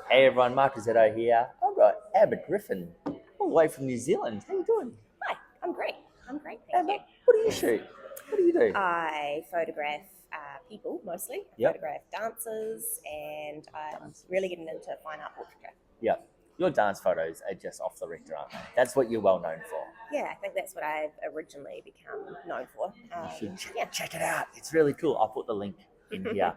Hey everyone, Mark Rizzetto here. I've got Amber Griffin, all the way from New Zealand. How you doing? Hi, I'm great. Thank Amber, you. what do you shoot? What do you do? I photograph people mostly. I Yep. photograph dancers, and I'm Dancers. really getting into fine art portraiture. Yep. Your dance photos are just off the Richter, aren't they? That's what you're well known for. Yeah, I think that's what I've originally become known for. You should Yeah. check it out. It's really cool. I'll put the link in here.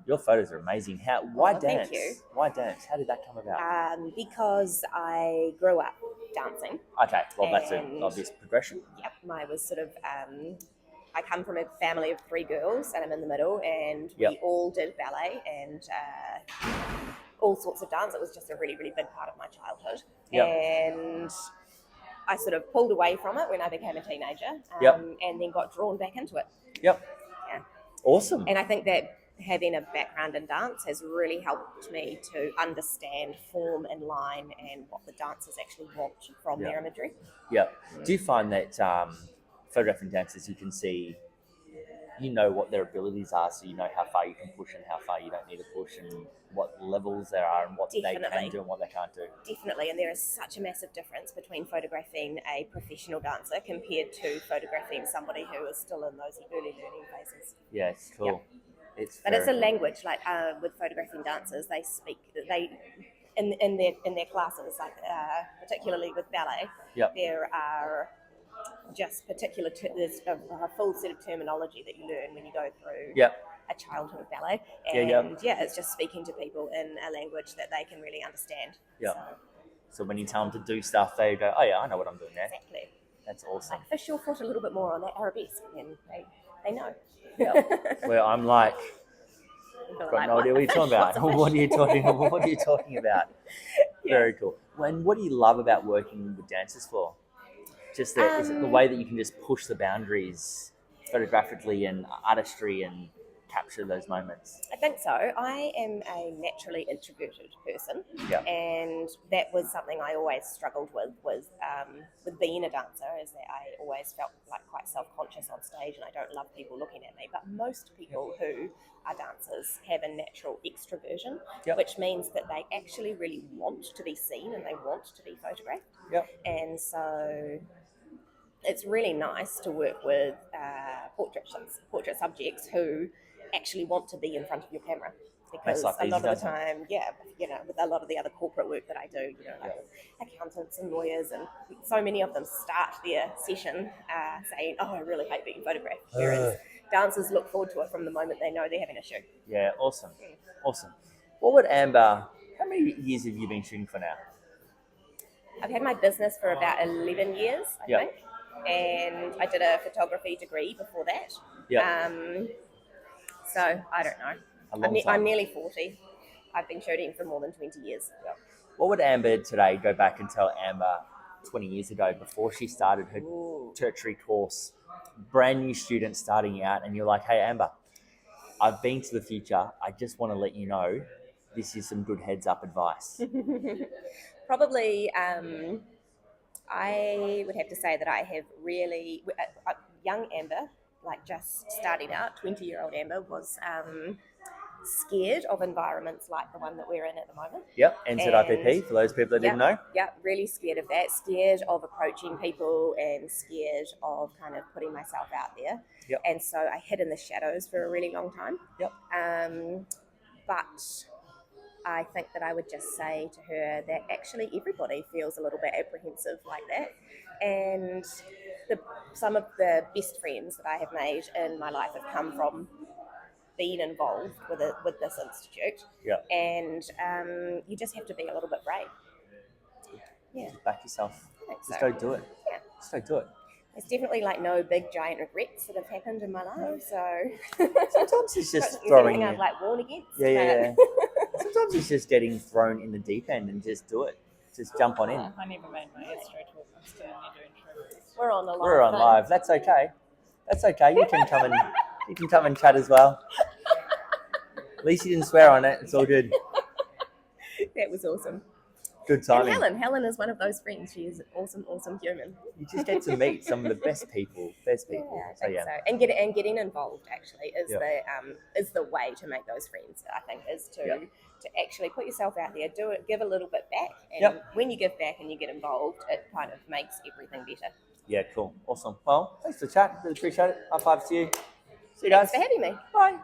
Your photos are amazing. Why Oh, dance? thank you. Why dance? How did that come about? Because I grew up dancing. Okay, well that's an and- obvious progression. Yep, I was sort of. I come from a family of 3 girls, and I'm in the middle, and Yep. we all did ballet and all sorts of dance. It was just a really, really big part of my childhood. Yep. And I sort of pulled away from it when I became a teenager, Yep. and then got drawn back into it. Yep. Yeah. Awesome. And I think that having a background in dance has really helped me to understand form and line and what the dancers actually want from Yeah. their imagery. Yeah. Do you find that photographing dancers, you can see, you know what their abilities are, so you know how far you can push and how far you don't need to push, and what levels there are, and what they can Definitely. do and what they can't do? Definitely, and there is such a massive difference between photographing a professional dancer compared to photographing somebody who is still in those early learning phases. Yeah, it's cool. Yep. It's But it's a very cool. language, like with photographing dancers, they in their classes, like particularly with ballet, Yep. there are just there's a full set of terminology that you learn when you go through Yep. a childhood of ballet, Yeah, and yep. it's just speaking to people in a language that they can really understand. Yep. So, So when you tell them to do stuff, they go, "Oh yeah, I know what I'm doing there." exactly. That's awesome. Like fish your foot a little bit more on that arabesque, and they know. Where I'm like, They're got like, no "What? idea what you're talking What's about. a fish?" What are you talking? What are you talking about? Yeah. Very cool. And what do you love about working with dancers for? Just that is it the way that you can just push the boundaries photographically and artistry and capture those moments. I think so. I am a naturally introverted person, Yeah. and that was something I always struggled with being a dancer, is that I always felt like quite self-conscious on stage, and I don't love people looking at me. But most people who are dancers have a natural extroversion, Yep. which means that they actually really want to be seen and they want to be photographed. Yep. And so it's really nice to work with portrait subjects who actually want to be in front of your camera, because like a easy, lot of the doesn't it? time, with a lot of the other corporate work that I do, like accountants and lawyers, and so many of them start their session saying, "Oh, I really hate being photographed," whereas dancers look forward to it from the moment they know they're having a shoot. Yeah, awesome. Awesome. What would Amber, how many years have you been shooting for now? I've had my business for about 11 years, I Yeah. think, and I did a photography degree before that. Yeah. So I don't know. A long time. I'm nearly 40. I've been shooting for more than 20 years. What would Amber today go back and tell Amber 20 years ago before she started her tertiary course, brand new student starting out, and you're like, "Hey Amber, I've been to the future. I just want to let you know this is some good heads up advice." Probably, I would have to say that I have really, young Amber, like just starting out, 20-year-old Amber, was scared of environments like the one that we're in at the moment. Yep, NZIPP, for those people that didn't know. Yeah, really scared of that, scared of approaching people, and scared of kind of putting myself out there. Yep. And so I hid in the shadows for a really long time. Yep. But I think that I would just say to her that actually everybody feels a little bit apprehensive like that. And some of the best friends that I have made in my life have come from being involved with this institute. Yeah. And you just have to be a little bit brave. Yeah. Back yourself. I think Just so. go do it. Yeah. Just go do it. There's definitely like no big giant regrets that have happened in my life. So Sometimes it's just is throwing anything I've you. like warned against. Yeah. Sometimes it's just getting thrown in the deep end and just do it. Just jump on in. I never made my history talk. I'm still only doing trim. We're on the live. We're on thing. live. That's okay. That's okay. You can come and chat as well. At least you didn't swear on it. It's all good. That was awesome. Good timing. And Helen is one of those friends. She is an awesome human. You just get to meet some of the best people. Yeah, I think so. And getting involved actually is the way to make those friends. I think is to to actually put yourself out there, do it, give a little bit back, and Yep. when you give back and you get involved, it kind of makes everything better. Yeah, cool. Awesome. Well, thanks for the chat. Really appreciate it. High fives to you. See you guys. Thanks for having me. Bye.